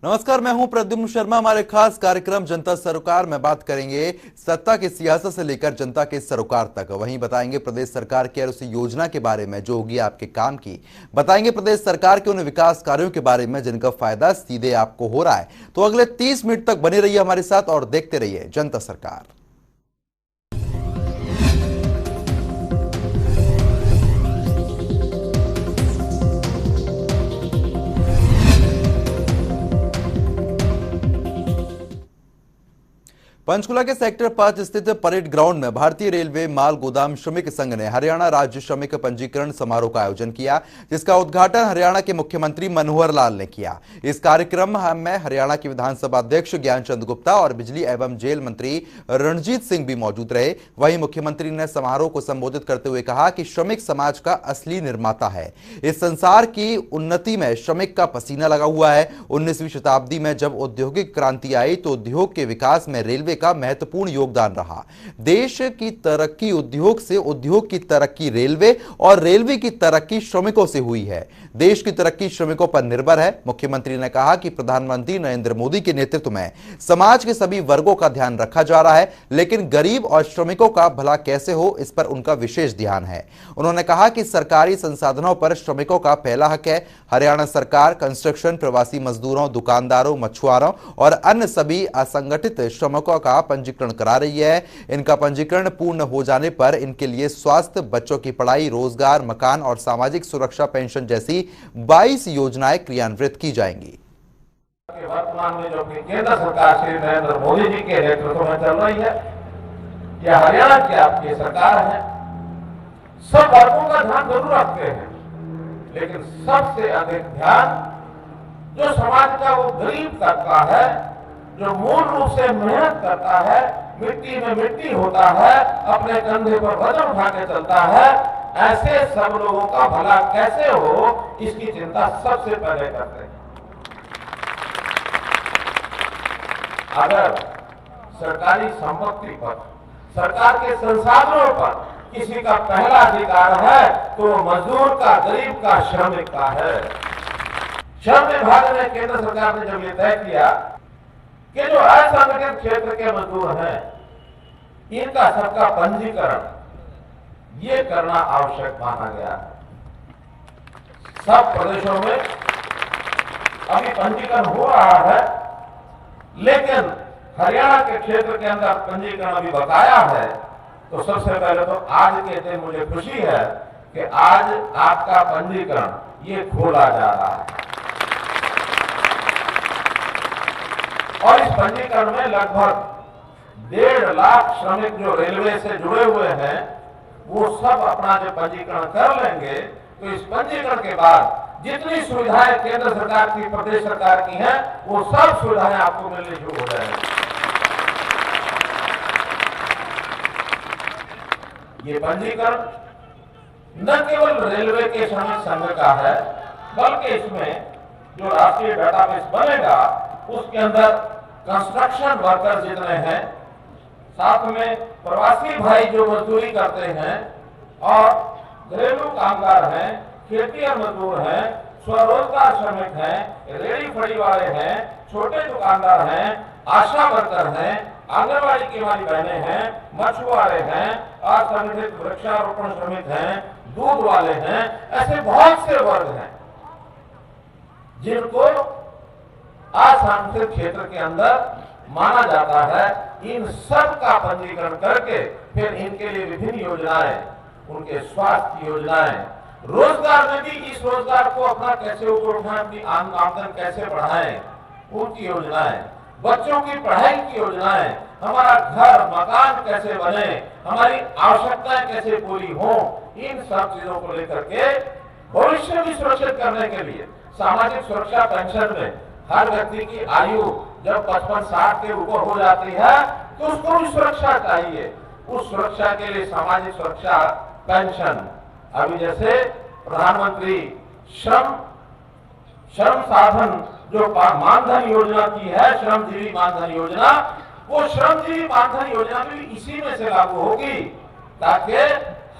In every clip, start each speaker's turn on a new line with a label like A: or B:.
A: नमस्कार, मैं हूं प्रद्युम्न शर्मा। हमारे खास कार्यक्रम जनता सरोकार में बात करेंगे सत्ता की सियासत से लेकर जनता के सरोकार तक। वहीं बताएंगे प्रदेश सरकार की उस योजना के बारे में जो होगी आपके काम की। बताएंगे प्रदेश सरकार के उन विकास कार्यों के बारे में जिनका फायदा सीधे आपको हो रहा है। तो अगले 30 मिनट तक बने रहिए हमारे साथ और देखते रहिए जनता सरकार। पंचकुला के सेक्टर 5 स्थित परेड ग्राउंड में भारतीय रेलवे माल गोदाम श्रमिक संघ ने हरियाणा राज्य श्रमिक पंजीकरण समारोह का आयोजन किया, जिसका उद्घाटन हरियाणा के मुख्यमंत्री मनोहर लाल ने किया। इस कार्यक्रम में हरियाणा के विधानसभा अध्यक्ष ज्ञानचंद गुप्ता और बिजली एवं जेल मंत्री रणजीत सिंह भी मौजूद रहे। वहीं मुख्यमंत्री ने समारोह को संबोधित करते हुए कहा कि श्रमिक समाज का असली निर्माता है। इस संसार की उन्नति में श्रमिक का पसीना लगा हुआ है। 19वीं शताब्दी में जब औद्योगिक क्रांति आई तो उद्योग के विकास में रेलवे का महत्वपूर्ण योगदान रहा। देश की तरक्की उद्योग से, उद्योग की तरक्की रेलवे और रेलवे की तरक्की श्रमिकों से हुई है। देश की तरक्की श्रमिकों पर निर्भर है। मुख्यमंत्री ने कहा कि प्रधानमंत्री नरेंद्र मोदी के नेतृत्व में समाज के सभी वर्गों का ध्यान रखा जा रहा है, लेकिन गरीब और श्रमिकों का भला कैसे हो, इस पर उनका विशेष ध्यान है। उन्होंने कहा कि सरकारी संसाधनों पर श्रमिकों का पहला हक है। हरियाणा सरकार कंस्ट्रक्शन, प्रवासी मजदूरों, दुकानदारों, मछुआरों और अन्य सभी असंगठित श्रमिकों का पंजीकरण करा रही है। इनका पंजीकरण पूर्ण हो जाने पर इनके लिए स्वास्थ्य, बच्चों की पढ़ाई, रोजगार, मकान और सामाजिक सुरक्षा पेंशन जैसी 22 योजनाएं क्रियान्वित की जाएंगी।
B: वर्तमान में जो केंद्र सरकार श्री नरेंद्र मोदी जी के नेतृत्व में चल रही है, यह हरियाणा की आपकी सरकार है। सब वर्गों का ध्यान जरूर रखते हैं, लेकिन सबसे अधिक ध्यान जो समाज का वो गरीब तबका है, जो मूल रूप से मेहनत करता है, मिट्टी में मिट्टी होता है, अपने कंधे पर वजन उठा के चलता है, ऐसे सब लोगों का भला कैसे हो, इसकी चिंता सबसे पहले करते हैं। अगर सरकारी संपत्ति पर, सरकार के संसाधनों पर किसी का पहला अधिकार है तो मजदूर का, गरीब का, श्रमिक का है। श्रम विभाग ने, केंद्र सरकार ने जब ये तय किया कि जो असंगठित क्षेत्र के मजदूर हैं, इनका सबका पंजीकरण ये करना आवश्यक माना गया है। सब प्रदेशों में अभी पंजीकरण हो रहा है, लेकिन हरियाणा के क्षेत्र के अंदर पंजीकरण अभी बकाया है। तो सबसे पहले तो आज के दिन मुझे खुशी है कि आज आपका पंजीकरण ये खोला जा रहा है और इस पंजीकरण में लगभग 1.5 लाख श्रमिक जो रेलवे से जुड़े हुए हैं, वो सब अपना जो पंजीकरण कर लेंगे। तो इस पंजीकरण के बाद जितनी सुविधाएं केंद्र सरकार की, प्रदेश सरकार की हैं, वो सब सुविधाएं आपको मिलनी शुरू हो जाएंगी। ये पंजीकरण न केवल रेलवे के श्रमिक संघ का है, बल्कि इसमें जो राष्ट्रीय डेटाबेस बनेगा उसके अंदर कंस्ट्रक्शन वर्कर जितने हैं, साथ में प्रवासी भाई जो मजदूरी करते हैं और घरेलू कामगार हैं, खेतिहर मजदूर हैं, स्वरोजगार श्रमिक हैं, रेहड़ी फड़ी वाले हैं, छोटे दुकानदार हैं, आशा वर्कर हैं, आंगनबाड़ी की हमारी बहनें हैं, मछुआरे हैं, असंगठित वृक्षारोपण श्रमिक हैं, दूध वाले हैं, ऐसे बहुत से वर्ग हैं जिनको असंगठित क्षेत्र के अंदर माना जाता है। इन सब का पंजीकरण करके फिर इनके लिए विभिन्न योजनाएं, उनके स्वास्थ्य योजनाएं, रोजगार में भी इस रोजगार को अपना कैसे ऊपर उठाएं, अपनी आमदन कैसे बढ़ाएं, उनकी योजनाएं, बच्चों की पढ़ाई की योजनाएं, हमारा घर मकान कैसे बने, हमारी आवश्यकताएं कैसे पूरी हो, इन सब चीजों को लेकर के भविष्य भी सुरक्षित करने के लिए सामाजिक सुरक्षा पेंशन में हर व्यक्ति की आयु जब 55-60 के ऊपर हो जाती है तो उसको भी सुरक्षा चाहिए। उस सुरक्षा के लिए सामाजिक सुरक्षा पेंशन, अभी जैसे प्रधानमंत्री श्रम साधन जो मानधन योजना की है, श्रमजीवी मानधन योजना, वो श्रमजीवी मानधन योजना भी इसी में से लागू होगी, ताकि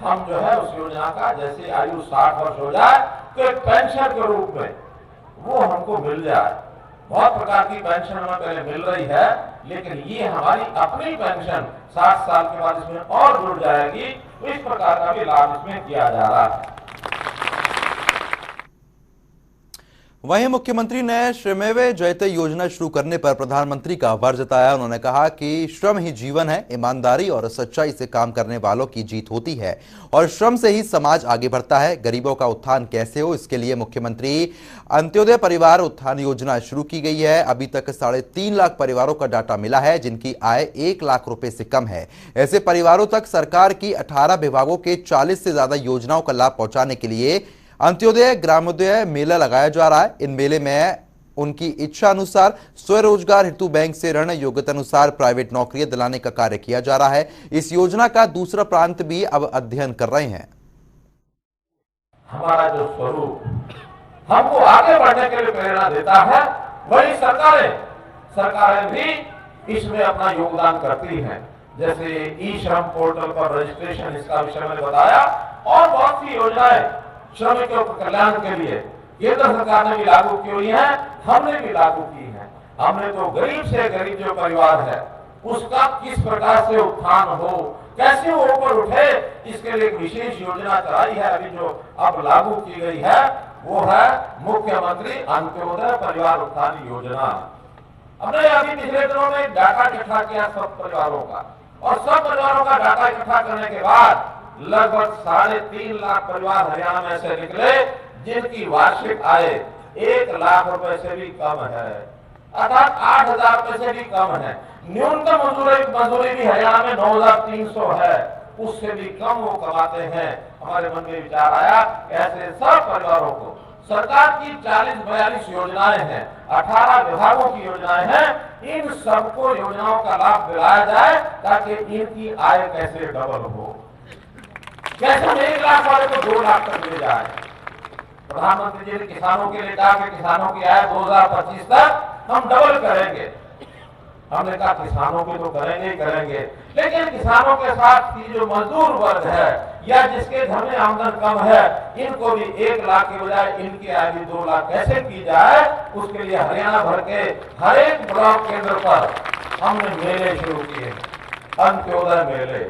B: हम जो है उस योजना का जैसे आयु 60 वर्ष हो जाए तो एक पेंशन के रूप में वो हमको मिल जाए। बहुत प्रकार की पेंशन हमें पहले मिल रही है, लेकिन ये हमारी अपनी पेंशन 60 साल के बाद इसमें और जुड़ जाएगी, तो इस प्रकार का भी लाभ इसमें किया जा रहा है।
A: वहीं मुख्यमंत्री ने श्रमेव जयते योजना शुरू करने पर प्रधानमंत्री का आभार जताया। उन्होंने कहा कि श्रम ही जीवन है, ईमानदारी और सच्चाई से काम करने वालों की जीत होती है और श्रम से ही समाज आगे बढ़ता है। गरीबों का उत्थान कैसे हो, इसके लिए मुख्यमंत्री अंत्योदय परिवार उत्थान योजना शुरू की गई है। अभी तक 3.5 लाख परिवारों का डाटा मिला है जिनकी आय 1 लाख रुपए से कम है। ऐसे परिवारों तक सरकार की 18 विभागों के 40 से ज्यादा योजनाओं का लाभ पहुंचाने के लिए अंत्योदय ग्रामोदय मेला लगाया जा रहा है। इन मेले में उनकी इच्छा अनुसार स्वरोजगार हेतु बैंक से ऋण, योग्यता अनुसार प्राइवेट नौकरियां दिलाने का कार्य किया जा रहा है। इस योजना का दूसरा प्रांत भी अब अध्ययन कर रहे हैं।
B: हमारा जो स्वरूप हमको आगे बढ़ने के लिए प्रेरणा देता है, वही सरकारें भी इसमें अपना योगदान करती हैं। जैसे ई श्रम पोर्टल पर रजिस्ट्रेशन, इसका विषय मैंने बताया, और बहुत सी योजनाएं श्रमिकों के कल्याण के लिए केंद्र सरकार ने भी लागू की हुई है, हमने भी लागू की है। हमने तो गरीब से गरीब जो परिवार है उसका किस प्रकार से उत्थान हो, कैसे वो ऊपर उठे, इसके लिए एक विशेष योजना चलाई है। अभी जो अब लागू की गई है वो है मुख्यमंत्री अंत्योदय परिवार उत्थान योजना। हमने अभी पिछले दिनों में डाटा इकट्ठा किया सब परिवारों का, और सब परिवारों का डाटा इकट्ठा करने के बाद लगभग 3.5 लाख परिवार हरियाणा में से निकले जिनकी वार्षिक आय 1 लाख रुपए से भी कम है, अर्थात 8,000 रुपए से भी कम है। न्यूनतम मजदूरी भी हरियाणा में 9,300 है, उससे भी कम वो कमाते हैं। हमारे मन में विचार आया ऐसे सब परिवारों को सरकार की 40-42 योजनाएं हैं, 18 विभागों की योजनाएं हैं, इन सबको योजनाओं का लाभ दिलाया जाए ताकि इनकी आय कैसे डबल हो, कैसे 1 लाख वाले को 2 लाख तक ले जाए। प्रधानमंत्री जी ने किसानों के लिए कहा कि किसानों की आय 2025 तक हम डबल करेंगे। हमने कहा किसानों की तो करेंगे, लेकिन किसानों के साथ की जो मजदूर वर्ग है या जिसके घर में आमदन कम है, इनको भी 1 लाख के बजाय इनकी आय भी 2 लाख कैसे की जाए, उसके लिए हरियाणा भर के हर एक ब्लॉक केंद्र पर हमने मेले शुरू किए, अंत्योदय मेले।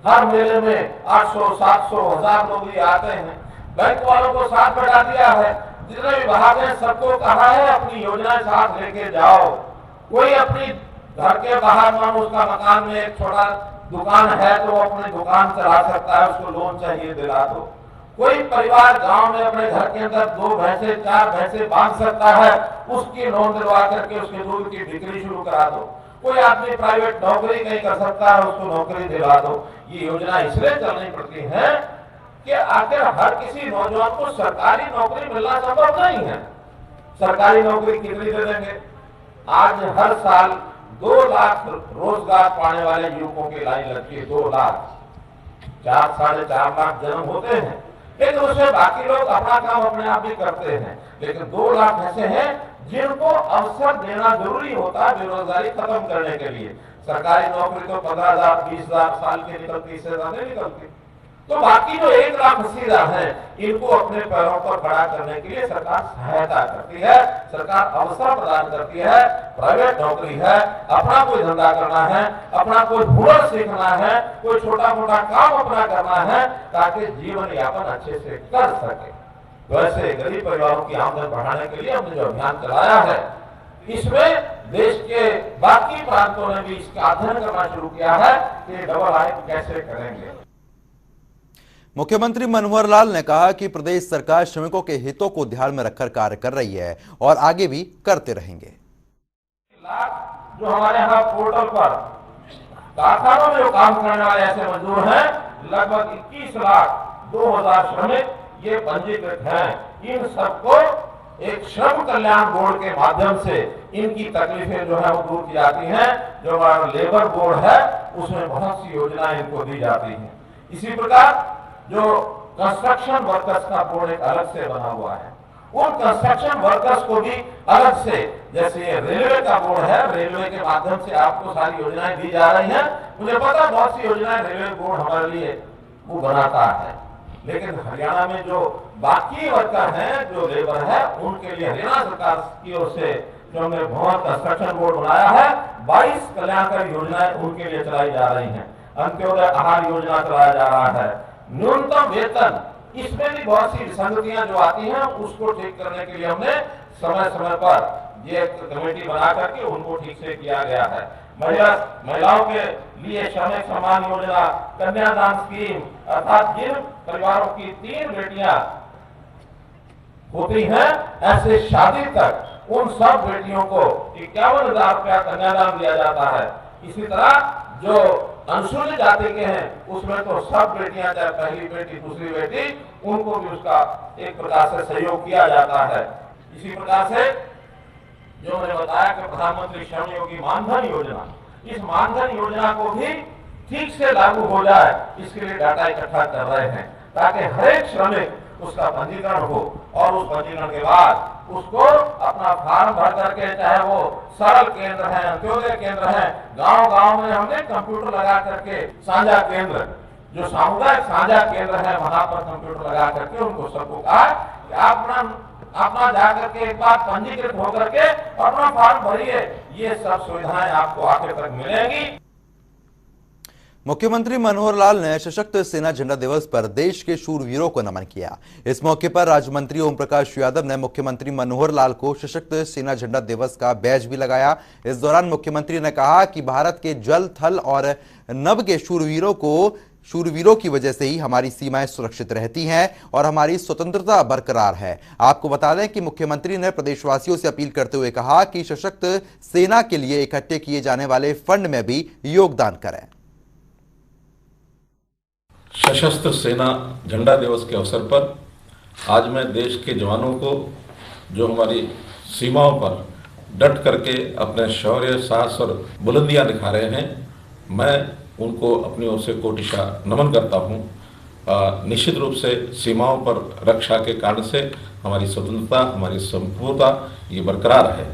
B: हर मेले में 800, 700, 1000 लोग भी आते हैं। बैंक वालों को साथ बैठा दिया है, जितने विभाग हैं सबको कहा है अपनी योजनाएं साथ लेके जाओ। कोई अपनी घर के बाहर मान उसका मकान में एक छोटा दुकान है तो वो अपनी दुकान चला सकता है, उसको लोन चाहिए दिला दो। कोई परिवार गांव में अपने घर के अंदर 2 भैंसे 4 भैंसे बांध सकता है, उसकी लोन दिलवा करके उसके दूध की बिक्री शुरू करा दो। कोई आदमी प्राइवेट नौकरी नहीं कर सकता है, उसको नौकरी दिला दो। ये योजना इसलिए चलनी पड़ती है कि आखिर हर किसी नौजवान को सरकारी नौकरी मिलना संभव नहीं है। सरकारी नौकरी कितनी दे देंगे? आज हर साल 2 लाख रोजगार पाने वाले युवकों की लाइन लगती है, 2 लाख, 4-4.5 लाख जन्म होते हैं, लेकिन उसमें बाकी लोग अपना काम अपने आप भी करते हैं। लेकिन 2 लाख ऐसे हैं जिनको अवसर देना जरूरी होता है बेरोजगारी खत्म करने के लिए। सरकारी नौकरी तो 15,000, 20,000 साल की निकलती, इससे ज्यादा नहीं निकलती। तो बाकी जो 1 लाख सीधा है, इनको अपने पैरों पर खड़ा करने के लिए सरकार सहायता करती है, सरकार अवसर प्रदान करती है। प्राइवेट नौकरी है, अपना कोई धंधा करना है, अपना कोई हुनर सीखना है, कोई छोटा मोटा काम अपना करना है ताकि जीवन यापन अच्छे से कर सके। वैसे गरीब परिवारों की आमदन बढ़ाने के लिए हमने जो अभियान चलाया है, इसमें देश के बाकी प्रांतों ने भी इसका अध्ययन करना शुरू किया है कि डबल आय कैसे करेंगे।
A: मुख्यमंत्री मनोहर लाल ने कहा कि प्रदेश सरकार श्रमिकों के हितों को ध्यान में रखकर कार्य कर रही है और आगे भी करते रहेंगे।
B: जो हमारे यहाँ पोर्टल पर कारखानों में जो काम करने वाले ऐसे मजदूर हैं, लगभग 21,02,000 श्रमिक ये पंजीकृत हैं। इन सबको एक श्रम कल्याण बोर्ड के माध्यम से इनकी तकलीफें जो है वो दूर की जाती हैं। जो हमारा लेबर बोर्ड है उसमें बहुत सी योजनाएं इनको दी जाती हैं। इसी प्रकार जो कंस्ट्रक्शन वर्कर्स का बोर्ड एक अलग से बना हुआ है, उन कंस्ट्रक्शन वर्कर्स को भी अलग से, जैसे रेलवे का बोर्ड है, रेलवे के माध्यम से आपको सारी योजनाएं दी जा रही हैं। मुझे पता बहुत सी योजनाएं रेलवे बोर्ड हमारे लिए वो बनाता है, लेकिन हरियाणा में जो बाकी वर्कर हैं, जो लेबर है, उनके लिए हरियाणा सरकार की ओर से जो हमने भवन कंस्ट्रक्शन बोर्ड बनाया है, 22 कल्याणकारी योजनाएं उनके लिए चलाई जा रही हैं। अंत्योदय आहार योजना चलाया जा रहा है। न्यूनतम वेतन, इसमें भी बहुत सी विसंगतियां जो आती हैं उसको ठीक करने के लिए हमने समय समय पर ये कमेटी बना करके उनको ठीक से किया गया है। महिलाओं के लिए श्रमिक सम्मान योजना, कन्यादान स्कीम, अर्थात जिन परिवारों की 3 बेटियां होती हैं, ऐसे शादी तक उन सब बेटियों को 51,000 रुपया कन्यादान दिया जाता है। इसी तरह जो अनुसूचित जाति के हैं उसमें तो सब बेटियां, चाहे पहली बेटी दूसरी बेटी, उनको भी उसका एक प्रकार से सहयोग किया जाता है। इसी प्रकार से जो मैंने बताया कि प्रधानमंत्री श्रम योगी मानधन योजना, इस मानधन योजना को भी ठीक से लागू हो जाए, इसके लिए डाटा इकट्ठा कर रहे हैं ताकि हर एक श्रमिक उसका पंजीकरण हो और उस पंजीकरण के बाद उसको अपना फॉर्म भर करके, चाहे वो सरल केंद्र है, अंत्योदय केंद्र है, गांव-गांव में हमने कंप्यूटर लगा करके साझा केंद्र, जो सामुदायिक साझा केंद्र है, वहां पर कंप्यूटर लगा करके उनको सबको कहा कि अपना जाकर के एक बार पंजीकृत होकर के अपना फॉर्म भरिए, ये सब सुविधाएं आपको आखिर तक मिलेंगी।
A: मुख्यमंत्री मनोहर लाल ने सशक्त सेना झंडा दिवस पर देश के शूरवीरों को नमन किया। इस मौके पर राज्य मंत्री ओम प्रकाश यादव ने मुख्यमंत्री मनोहर लाल को सशक्त सेना झंडा दिवस का बैज भी लगाया। इस दौरान मुख्यमंत्री ने कहा कि भारत के जल, थल और नभ के शूरवीरों की वजह से ही हमारी सीमाएं सुरक्षित रहती हैं और हमारी स्वतंत्रता बरकरार है। आपको बता दें कि मुख्यमंत्री ने प्रदेशवासियों से अपील करते हुए कहा कि सशक्त सेना के लिए इकट्ठे किए जाने वाले फंड में भी योगदान करें।
C: सशस्त्र सेना झंडा दिवस के अवसर पर आज मैं देश के जवानों को, जो हमारी सीमाओं पर डट करके अपने शौर्य, साहस और बुलंदियां दिखा रहे हैं, मैं उनको अपनी ओर से कोटिशा नमन करता हूं। निश्चित रूप से सीमाओं पर रक्षा के कारण से हमारी स्वतंत्रता, हमारी संपूर्णता ये बरकरार है।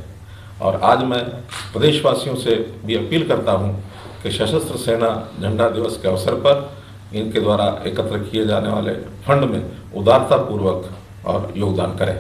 C: और आज मैं प्रदेशवासियों से भी अपील करता हूं कि सशस्त्र सेना झंडा दिवस के अवसर पर इनके द्वारा एकत्र किए जाने वाले फंड में उदारतापूर्वक और योगदान करें।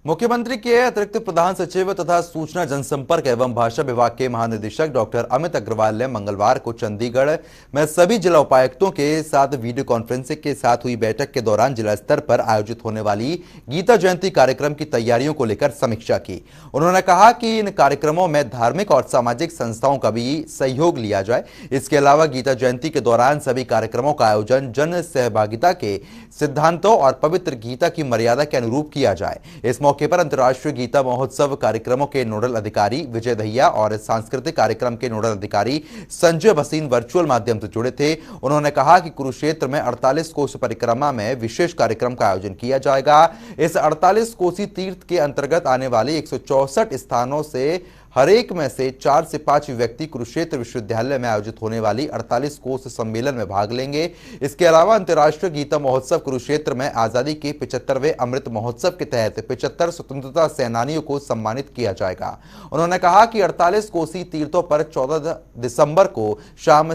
A: मुख्यमंत्री के अतिरिक्त प्रधान सचिव तथा सूचना जनसंपर्क एवं भाषा विभाग के महानिदेशक डॉक्टर अमित अग्रवाल ने मंगलवार को चंडीगढ़ में सभी जिला उपायुक्तों के साथ वीडियो कॉन्फ्रेंसिंग के साथ हुई बैठक के दौरान जिला स्तर पर आयोजित होने वाली गीता जयंती कार्यक्रम की तैयारियों को लेकर समीक्षा की। उन्होंने कहा कि इन कार्यक्रमों में धार्मिक और सामाजिक संस्थाओं का भी सहयोग लिया जाए। इसके अलावा गीता जयंती के दौरान सभी कार्यक्रमों का आयोजन जन सहभागिता के सिद्धांतों और पवित्र गीता की मर्यादा के अनुरूप किया जाए। इस मौके पर अंतर्राष्ट्रीय गीता महोत्सव कार्यक्रमों के नोडल अधिकारी विजय दहिया और सांस्कृतिक कार्यक्रम के नोडल अधिकारी संजय भसीन वर्चुअल माध्यम से जुड़े थे। उन्होंने कहा कि कुरुक्षेत्र में 48 कोस परिक्रमा में विशेष कार्यक्रम का आयोजन किया जाएगा। इस 48 कोसी तीर्थ के अंतर्गत आने वाले 164 स्थानों से हर एक में से 4 से 5 व्यक्ति कुरुक्षेत्र विश्वविद्यालय में आयोजित होने वाली 48 कोस सम्मेलन में भाग लेंगे। इसके अलावा अंतर्राष्ट्रीय गीता महोत्सव कुरुक्षेत्र में आजादी के 75वें अमृत महोत्सव के तहत 75 स्वतंत्रता सेनानियों को सम्मानित किया जाएगा। उन्होंने कहा कि 48 कोसी तीर्थों पर 14 दिसंबर को शाम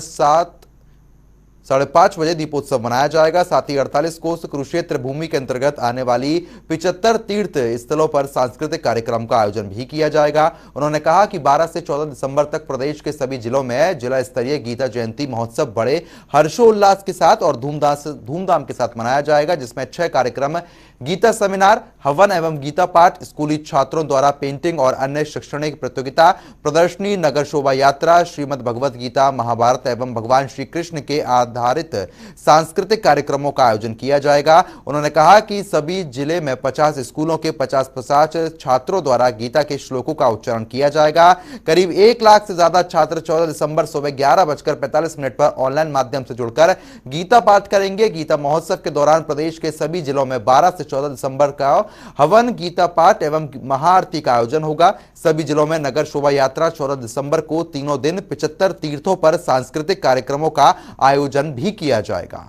A: 5:30 बजे दीपोत्सव मनाया जाएगा। साथ ही 48 कोस कुरुक्षेत्र भूमि के अंतर्गत आने वाली 75 तीर्थ स्थलों पर सांस्कृतिक कार्यक्रम का आयोजन भी किया जाएगा। उन्होंने कहा कि 12 से 14 दिसंबर तक प्रदेश के सभी जिलों में जिला स्तरीय गीता जयंती महोत्सव बड़े हर्षोल्लास के साथ और धूमधाम के साथ मनाया जाएगा, जिसमें 6 कार्यक्रम गीता सेमिनार, हवन एवं गीता पाठ, स्कूली छात्रों द्वारा पेंटिंग और अन्य शैक्षणिक प्रतियोगिता, प्रदर्शनी, नगर शोभा यात्रा, श्रीमद् भगवत गीता, महाभारत एवं भगवान श्री कृष्ण के आधारित सांस्कृतिक कार्यक्रमों का आयोजन किया जाएगा। उन्होंने कहा कि सभी जिले में 50 स्कूलों के 50 छात्रों द्वारा गीता के श्लोकों का उच्चारण किया जाएगा। करीब 1 लाख से ज्यादा छात्र 14 दिसंबर सुबह 11:45 पर ऑनलाइन माध्यम से जुड़कर गीता पाठ करेंगे। गीता महोत्सव के दौरान प्रदेश के सभी जिलों में 12 से 14 दिसंबर का हवन, गीता पाठ एवं महाआरती का आयोजन होगा। सभी जिलों में नगर शोभा यात्रा 14 दिसंबर को तीनों दिन 75 तीर्थों पर सांस्कृतिक कार्यक्रमों का आयोजन भी किया जाएगा।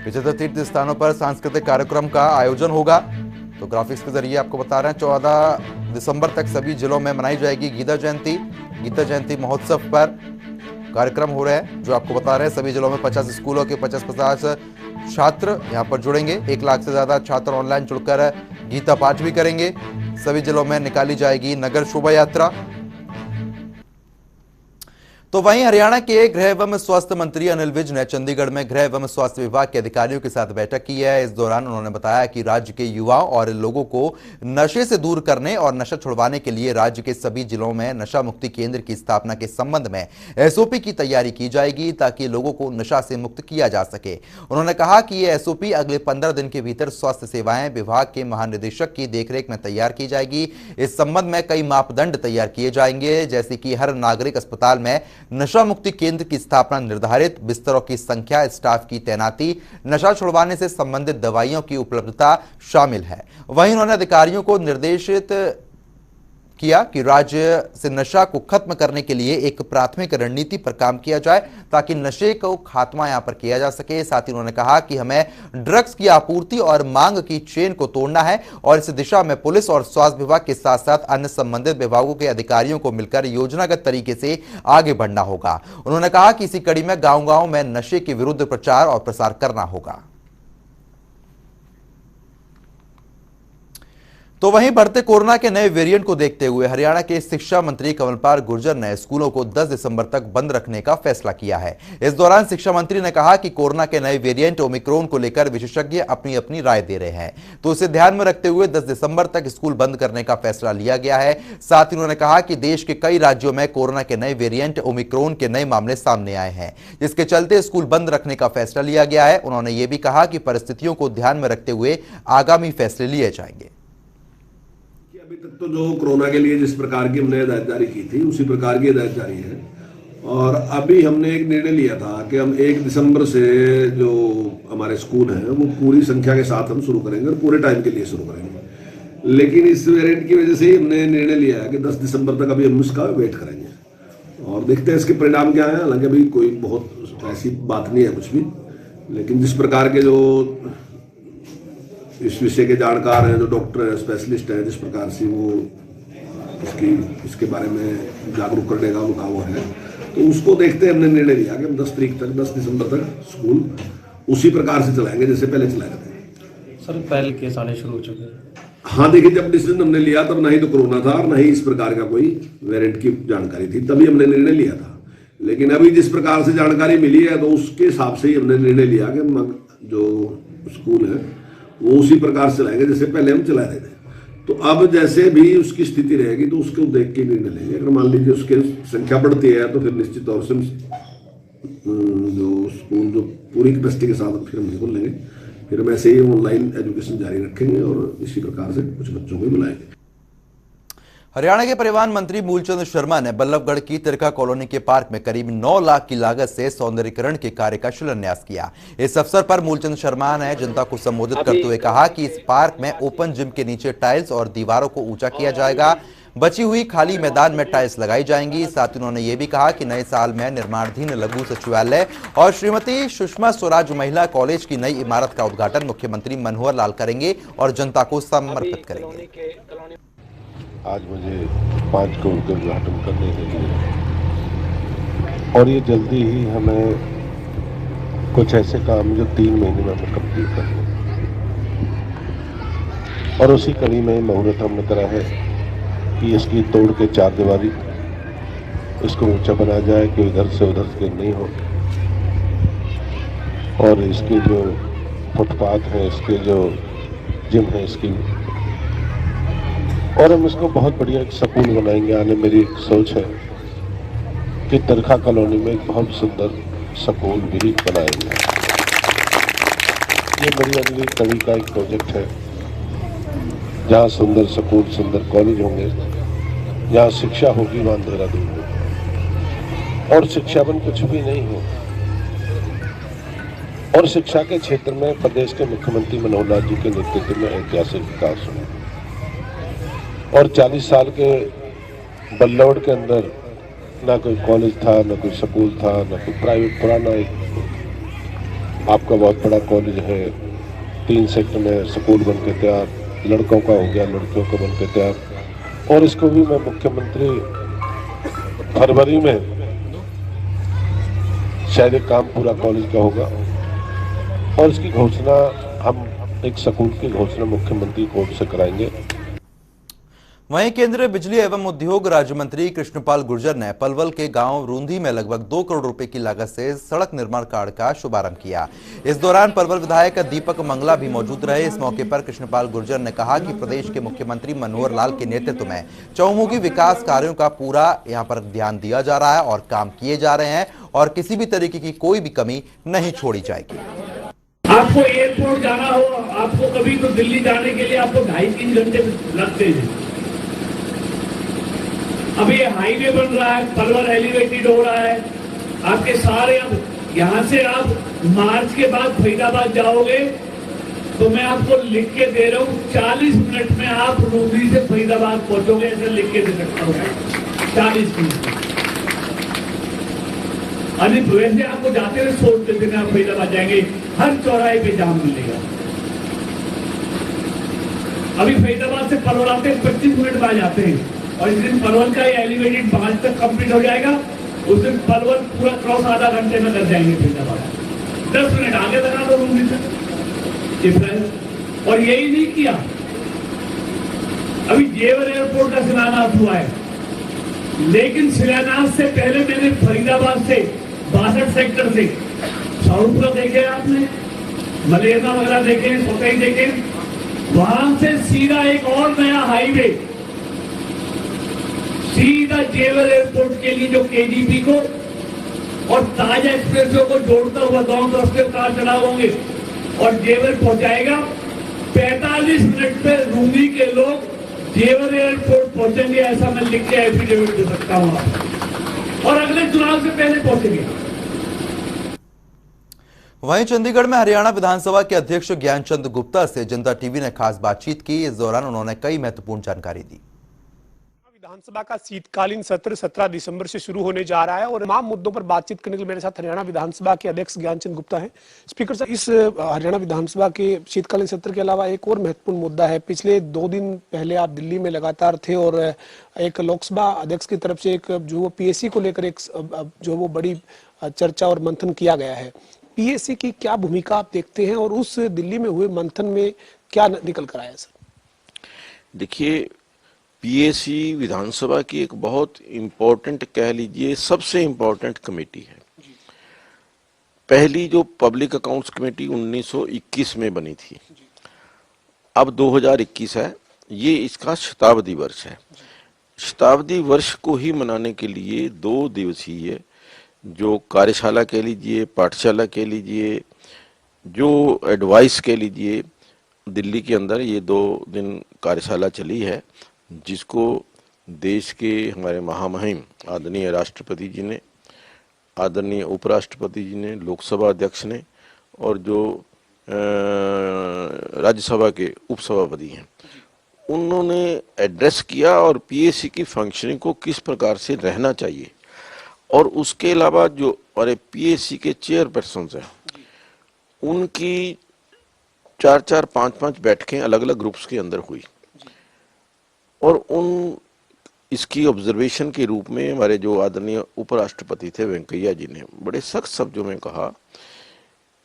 A: विचित्र तीर्थ स्थानों पर सांस्कृतिक कार्यक्रम का आयोजन होगा। तो ग्राफिक्स के जरिए आपको बता रहे हैं 14 दिसंबर तक सभी जिलों में मनाई जाएगी गीता जयंती। गीता जयंती महोत्सव पर कार्यक्रम हो रहे हैं जो आपको बता रहे हैं। सभी जिलों में 50 स्कूलों के 50 छात्र यहां पर जुड़ेंगे। 1 लाख से ज्यादा छात्र ऑनलाइन जुड़कर गीता पाठ भी करेंगे। सभी जिलों में निकाली जाएगी नगर शोभा यात्रा। तो वहीं हरियाणा के गृह एवं स्वास्थ्य मंत्री अनिल विज ने चंडीगढ़ में गृह एवं स्वास्थ्य विभाग के अधिकारियों के साथ बैठक की है। इस दौरान उन्होंने बताया कि राज्य के युवाओं और लोगों को नशे से दूर करने और नशा छुड़वाने के लिए राज्य के सभी जिलों में नशा मुक्ति केंद्र की स्थापना के संबंध में एसओपी की तैयारी की जाएगी ताकि लोगों को नशा से मुक्त किया जा सके। उन्होंने कहा कि यह एसओपी अगले 15 दिन के भीतर स्वास्थ्य सेवाएं विभाग के महानिदेशक की देखरेख में तैयार की जाएगी। इस संबंध में कई मापदंड तैयार किए जाएंगे, जैसे कि हर नागरिक अस्पताल में नशा मुक्ति केंद्र की स्थापना निर्धारित, बिस्तरों की संख्या, स्टाफ की तैनाती, नशा छुड़वाने से संबंधित दवाइयों की उपलब्धता शामिल है। वहीं उन्होंने अधिकारियों को निर्देशित किया कि राज्य से नशा को खत्म करने के लिए एक प्राथमिक रणनीति पर काम किया जाए ताकि नशे को खात्मा यहां पर किया जा सके। साथ ही उन्होंने कहा कि हमें ड्रग्स की आपूर्ति और मांग की चेन को तोड़ना है और इस दिशा में पुलिस और स्वास्थ्य विभाग के साथ साथ अन्य संबंधित विभागों के अधिकारियों को मिलकर योजनागत तरीके से आगे बढ़ना होगा। उन्होंने कहा कि इसी कड़ी में गांव-गांव में नशे के विरुद्ध प्रचार और प्रसार करना होगा। तो वहीं बढ़ते कोरोना के नए वेरिएंट को देखते हुए हरियाणा के शिक्षा मंत्री कंवरपाल गुर्जर ने स्कूलों को 10 दिसंबर तक बंद रखने का फैसला किया है। इस दौरान शिक्षा मंत्री ने कहा कि कोरोना के नए वेरिएंट ओमिक्रॉन को लेकर विशेषज्ञ अपनी अपनी राय दे रहे हैं, तो इसे ध्यान में रखते हुए 10 दिसंबर तक स्कूल बंद करने का फैसला लिया गया है। साथ ही उन्होंने कहा कि देश के कई राज्यों में कोरोना के नए वेरिएंट ओमिक्रॉन के नए मामले सामने आए हैं, जिसके चलते स्कूल बंद रखने का फैसला लिया गया है। उन्होंने ये भी कहा कि परिस्थितियों को ध्यान में रखते हुए आगामी फैसले लिए जाएंगे।
D: अभी तक तो जो कोरोना के लिए जिस प्रकार की हमने हिदायत जारी की थी उसी प्रकार की हिदायत जारी है। और अभी हमने एक निर्णय लिया था कि हम 1 दिसंबर से जो हमारे स्कूल हैं वो पूरी संख्या के साथ हम शुरू करेंगे और पूरे टाइम के लिए शुरू करेंगे। लेकिन इस वेरिएंट की वजह से ही हमने निर्णय लिया है कि 10 दिसंबर तक अभी हम इसका वेट करेंगे और देखते हैं इसके परिणाम क्या है। हालांकि अभी कोई बहुत ऐसी बात नहीं है कुछ भी, लेकिन जिस प्रकार के जो इस विषय के जानकार हैं, जो डॉक्टर हैं, स्पेशलिस्ट हैं, जिस प्रकार से वो इसके बारे में जागरूक करने का उनका वो है, तो उसको देखते हमने निर्णय लिया कि हम 10 दिसंबर तक स्कूल उसी प्रकार से चलाएंगे जैसे पहले चलाए थे।
E: सर पहले केस आने शुरू हो चुके हैं।
D: हाँ देखिए, जब डिसीजन हमने लिया तब ना ही तो कोरोना था और ना ही इस प्रकार का कोई वेरिएंट की जानकारी थी, तभी हमने निर्णय लिया था। लेकिन अभी जिस प्रकार से जानकारी मिली है तो उसके हिसाब से ही हमने निर्णय लिया कि जो स्कूल है वो उसी प्रकार से चलाएंगे जैसे पहले हम चला रहे थे। तो अब जैसे भी उसकी स्थिति रहेगी तो उसको देख के निर्णय लेंगे। अगर मान लीजिए उसकी संख्या बढ़ती है तो फिर निश्चित तौर से जो स्कूल जो पूरी कैपेसिटी के साथ फिर हम खोल लेंगे। फिर हम ऐसे ही ऑनलाइन एजुकेशन जारी रखेंगे और इसी प्रकार से कुछ बच्चों को बुलाएंगे।
A: हरियाणा के परिवहन मंत्री मूलचंद शर्मा ने बल्लभगढ़ की तिरका कॉलोनी के पार्क में करीब 9 लाख की लागत से सौंदर्यीकरण के कार्य का शिलान्यास किया। इस अवसर पर मूलचंद शर्मा ने जनता को संबोधित करते हुए कहा कि इस पार्क में ओपन जिम के नीचे टाइल्स और दीवारों को ऊंचा किया जाएगा। बची हुई खाली मैदान में टाइल्स लगाई जाएंगी। साथ ही उन्होंने ये भी कहा कि नए साल में निर्माणाधीन लघु सचिवालय और श्रीमती सुषमा स्वराज महिला कॉलेज की नई इमारत का उद्घाटन मुख्यमंत्री मनोहर लाल करेंगे और जनता को समर्पित करेंगे।
F: आज मुझे 5 करोड़ का उद्घाटन करने के लिए, और ये जल्दी ही हमें कुछ ऐसे काम जो 3 महीने में हमें कंप्लीट करने, और उसी कड़ी में मुहूर्त हमने करा है कि इसकी तोड़ के 4 दीवारी इसको ऊंचा बनाया जाए कि इधर से उधर से नहीं हो, और इसके जो फुटपाथ है, इसके जो जिम है इसकी, और हम इसको बहुत बढ़िया एक स्कूल बनाएंगे। आने मेरी एक सोच है कि तिरका कॉलोनी में एक बहुत सुंदर स्कूल भी बनाएंगे। ये मेरी अगली कड़ी का एक प्रोजेक्ट है जहाँ सुंदर स्कूल, सुंदर कॉलेज होंगे, जहाँ शिक्षा होगी वहाँ अंधेरा दूर होगा। और शिक्षा बन कुछ भी नहीं हो, और शिक्षा के क्षेत्र में प्रदेश के मुख्यमंत्री मनोहर लाल जी के नेतृत्व में ऐतिहासिक विकास हुआ। और 40 साल के बल्लौड़ के अंदर ना कोई कॉलेज था, ना कोई स्कूल था, ना कोई प्राइवेट। पुराना एक आपका बहुत बड़ा कॉलेज है, 3 सेक्टर में स्कूल बन के तैयार, लड़कों का हो गया, लड़कियों का बनकर तैयार। और इसको भी मैं मुख्यमंत्री फरवरी में शायद एक काम पूरा कॉलेज का होगा और इसकी घोषणा हम एक स्कूल की घोषणा मुख्यमंत्री कोर्ट से कराएंगे।
A: वहीं केंद्रीय बिजली एवं उद्योग राज्य मंत्री कृष्णपाल गुर्जर ने पलवल के गांव रूंधी में लगभग 2 करोड़ रुपए की लागत से सड़क निर्माण कार्य का शुभारंभ किया। इस दौरान पलवल विधायक दीपक मंगला भी मौजूद रहे। इस मौके पर कृष्णपाल गुर्जर ने कहा कि प्रदेश के मुख्यमंत्री मनोहर लाल के नेतृत्व में चहुमुखी विकास कार्यों का पूरा यहां पर ध्यान दिया जा रहा है और काम किए जा रहे हैं और किसी भी तरीके की कोई भी कमी नहीं छोड़ी जाएगी।
G: आपको एयरपोर्ट जाना हो, आपको कभी तो दिल्ली जाने के लिए आपको 2.5-3 घंटे लगते हैं। अभी ये हाईवे बन रहा है, पलवल एलिवेटेड हो रहा है, आपके सारे अब यहाँ से आप मार्च के बाद फरीदाबाद जाओगे तो मैं आपको लिख के दे रहा हूँ 40 मिनट में आप रूंधी से फरीदाबाद पहुंचोगे, ऐसे लिख के दे सकता हूँ 40 मिनट। अभी वैसे आपको जाते हुए सोचते थे आप फरीदाबाद जाएंगे, हर चौराहे पे जाम मिलेगा। अभी फरीदाबाद से पलवल आते 25 मिनट बाद जाते हैं और इस दिन पलवल का एलिवेटेड 5 तक कंप्लीट हो जाएगा। उस दिन पलवल पूरा क्रॉस आधा घंटे में कर जाएंगे फरीदाबाद। 10 मिनट आगे लगा दो रूंधी से डिफरेंस। और यही नहीं किया, अभी जेवर एयरपोर्ट का शिलान्यास हुआ है, लेकिन शिलान्यास से पहले मैंने फरीदाबाद से 62 सेक्टर से शाहरुपुरा देखे, आपने मलेरना वगैरह देखे, सोकई देखे, वहां से सीधा एक और नया हाईवे सीधा जेवर एयरपोर्ट के लिए जो केजीपी को और ताज एक्सप्रेसवे को जोड़ता हुआ दोनों तरफ से कार चला होंगे और जेवर पहुंचाएगा। 45 मिनट पे रूंधी के लोग जेवर एयरपोर्ट पहुंचेंगे, ऐसा मैं लिख के एफिडेविट दे सकता हूं आपको, और अगले चुनाव से पहले पहुंचेंगे।
A: वहीं चंडीगढ़ में हरियाणा विधानसभा के अध्यक्ष ज्ञानचंद गुप्ता से जनता टीवी ने खास बातचीत की। इस दौरान उन्होंने कई महत्वपूर्ण जानकारी दी।
H: विधानसभा का शीतकालीन सत्र 17 दिसंबर से शुरू होने जा रहा है और तमाम मुद्दों पर बातचीत करने के लिए मेरे साथ हरियाणा विधानसभा के अध्यक्ष ज्ञानचंद गुप्ता हैं। स्पीकर साहब, इस हरियाणा विधानसभा के शीतकालीन सत्र के अलावा एक और महत्वपूर्ण मुद्दा है। पिछले 2 दिन पहले आप दिल्ली में लगातार थे और एक लोकसभा अध्यक्ष की तरफ से एक जो वो पीएससी को लेकर एक जो वो बड़ी चर्चा और मंथन किया गया है। पीएससी की क्या भूमिका आप देखते हैं और उस दिल्ली में हुए मंथन में क्या निकल कर आया सर?
I: देखिए, पीएससी विधानसभा की एक बहुत इम्पोर्टेंट, कह लीजिए सबसे इम्पोर्टेंट कमेटी है। पहली जो पब्लिक अकाउंट्स कमेटी 1921 में बनी थी, अब 2021 है, ये इसका शताब्दी वर्ष है। शताब्दी वर्ष को ही मनाने के लिए 2 दिवसीय जो कार्यशाला कह लीजिए, पाठशाला कह लीजिए, जो एडवाइस कह लीजिए, दिल्ली के अंदर ये 2 दिन कार्यशाला चली है, जिसको देश के हमारे महामहिम आदरणीय राष्ट्रपति जी ने, आदरणीय उपराष्ट्रपति जी ने, लोकसभा अध्यक्ष ने और जो राज्यसभा के उपसभापति हैं, उन्होंने एड्रेस किया और पीएससी की फंक्शनिंग को किस प्रकार से रहना चाहिए। और उसके अलावा जो हमारे पीएससी के चेयरपर्सन हैं, उनकी 4-4, 5-5 बैठकें अलग अलग ग्रुप्स के अंदर हुई और उन इसकी ऑब्जर्वेशन के रूप में हमारे जो आदरणीय उपराष्ट्रपति थे वेंकैया जी ने बड़े सख्त शब्दों में कहा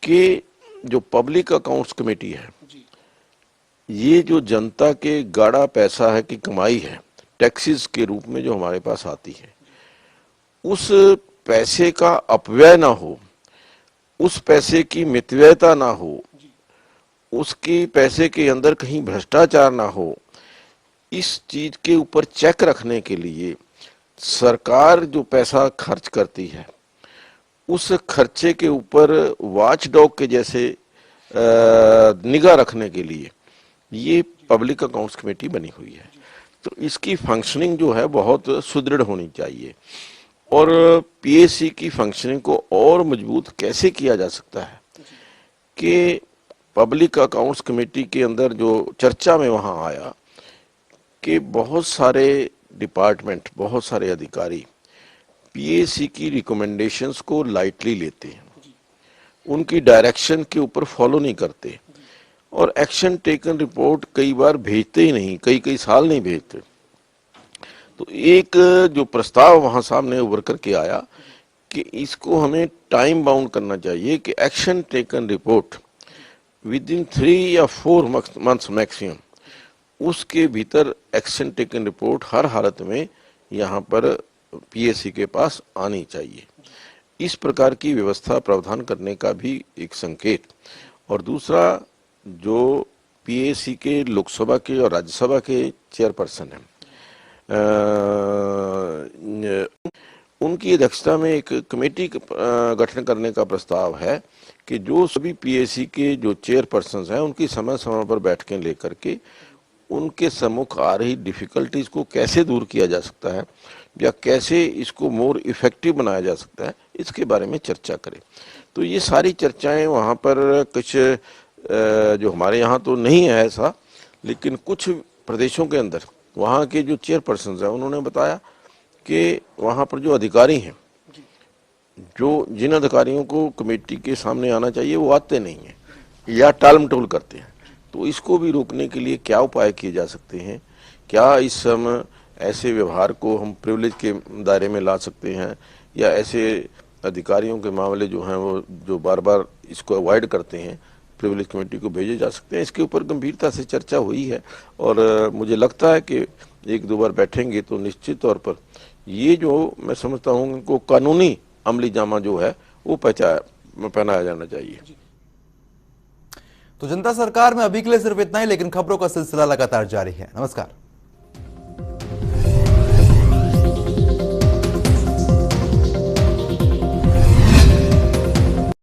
I: कि जो पब्लिक अकाउंट्स कमेटी है, ये जो जनता के गाढ़ा पैसा है कि कमाई है, टैक्सेस के रूप में जो हमारे पास आती है, उस पैसे का अपव्यय ना हो, उस पैसे की मितव्ययता ना हो, उसके पैसे के अंदर कहीं भ्रष्टाचार ना हो, इस चीज के ऊपर चेक रखने के लिए सरकार जो पैसा खर्च करती है, उस खर्चे के ऊपर वॉचडॉग के जैसे निगाह रखने के लिए ये पब्लिक अकाउंट्स कमेटी बनी हुई है। तो इसकी फंक्शनिंग जो है बहुत सुदृढ़ होनी चाहिए। और पीएससी की फंक्शनिंग को और मजबूत कैसे किया जा सकता है कि पब्लिक अकाउंट्स कमेटी के अंदर जो चर्चा में वहाँ आया कि बहुत सारे डिपार्टमेंट, बहुत सारे अधिकारी पीएससी की रिकमेंडेशंस को लाइटली लेते हैं, उनकी डायरेक्शन के ऊपर फॉलो नहीं करते और एक्शन टेकन रिपोर्ट कई बार भेजते ही नहीं, कई कई साल नहीं भेजते। तो एक जो प्रस्ताव वहां सामने उभर करके आया कि इसको हमें टाइम बाउंड करना चाहिए कि action taken report with in 3 या 4 मंथ्स मैक्सिमम, उसके भीतर एक्शन टेकन रिपोर्ट हर हालत में यहाँ पर पीएससी के पास आनी चाहिए। इस प्रकार की व्यवस्था प्रावधान करने का भी एक संकेत। और दूसरा, जो पीएससी के लोकसभा के और राज्यसभा के चेयरपर्सन हैं, उनकी अध्यक्षता में एक कमेटी गठन करने का प्रस्ताव है कि जो सभी पीएससी के जो चेयरपर्सन हैं उनकी समय समय पर बैठकें लेकर के उनके सम्मुख आ रही डिफिकल्टीज को कैसे दूर किया जा सकता है या कैसे इसको मोर इफेक्टिव बनाया जा सकता है, इसके बारे में चर्चा करें। तो ये सारी चर्चाएं वहाँ पर कुछ जो हमारे यहाँ तो नहीं है ऐसा, लेकिन कुछ प्रदेशों के अंदर वहाँ के जो चेयरपर्सन हैं उन्होंने बताया कि वहाँ पर जो अधिकारी हैं, जो जिन अधिकारियों को कमेटी के सामने आना चाहिए वो आते नहीं हैं या टाल मटोल करते हैं। तो इसको भी रोकने के लिए क्या उपाय किए जा सकते हैं? क्या इस समय ऐसे व्यवहार को हम प्रिविलेज के दायरे में ला सकते हैं, या ऐसे अधिकारियों के मामले जो हैं वो जो बार बार इसको अवॉइड करते हैं प्रिविलेज कमेटी को भेजे जा सकते हैं? इसके ऊपर गंभीरता से चर्चा हुई है और मुझे लगता है कि 1-2 बार बैठेंगे तो निश्चित तौर पर ये जो मैं समझता हूँ इनको कानूनी अमली जामा जो है वो पहनाया जाना चाहिए।
A: तो जनता सरकार में अभी के लिए सिर्फ इतना ही, लेकिन खबरों का सिलसिला लगातार जारी है। नमस्कार।